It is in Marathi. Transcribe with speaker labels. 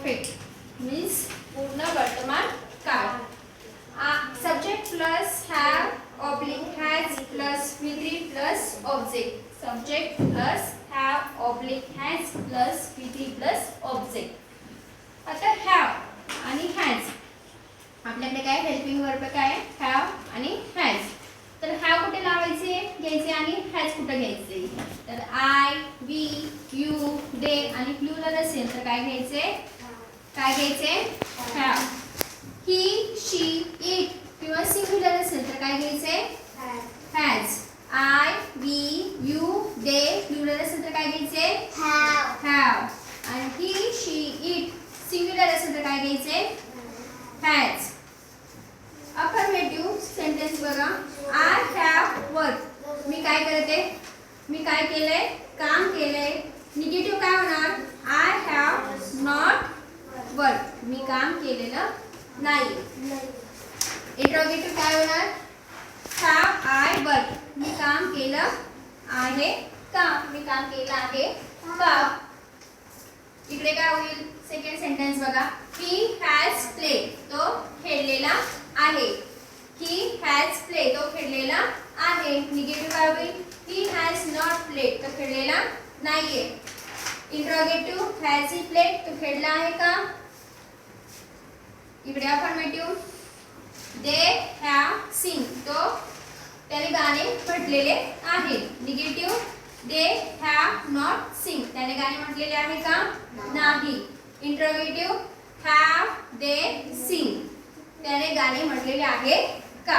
Speaker 1: परफेक्ट मीन्स पूर्ण वर्तमान काळ. Subject plus have oblique has plus V3 plus object. Subject plus have oblique has plus V3 plus object. आता हॅव आणि हॅज आपल्याकडे काय हेल्पिंग वर्ब काय हॅव आणि हॅज. तर हॅव कुठे लावायचे घ्यायचे आणि हॅज कुठे घ्यायचे. तर आय वी यू दे आणि प्लुरल असेल तर काय घ्यायचे हॅव. ही शी इट किंवा सिंग्युलर असेल तर काय घ्यायचे has. I we you they plural असेल तर काय घ्यायचे हॅव. आणि ही शी इट सिंग्युलर असेल तर काय घ्यायचे हॅज. अफर्मेटिव्ह सेंटेन्स बघा. आय हॅव वर्क मी काय करते मी काय केलंय काम केलंय. निगेटिव्ह काय होणार आय हॅव नॉट वर्क मी काम केलेलं नाही. इंट्रोगेटिव्ह काय होणार हॅव आय वर्क मी काम केलं आहे का मी काम केलं आहे का. इकडे काय होईल सेकंड सेंटेन्स बघा. ही हॅज प्ले तो खेळलेला आहे. ही हॅज प्ले तो खेळलेला आहे. निगेटिव्ह काय होईल ही हॅज नॉट प्लेड तो खेळलेला नाहीये. इंट्रोगेटिव्ह हॅज ही प्लेड तो खेळला आहे का. इकडे अफर्मेटिव्ह दे हॅव सिंग तो त्याने गाणे म्हटलेले आहे. Negative they have not sing त्याने गाणे म्हटलेले आहे का नाही. इंट्रोगेटिव्ह हॅव दे सिंग त्याने गाणे म्हटलेले आहे का.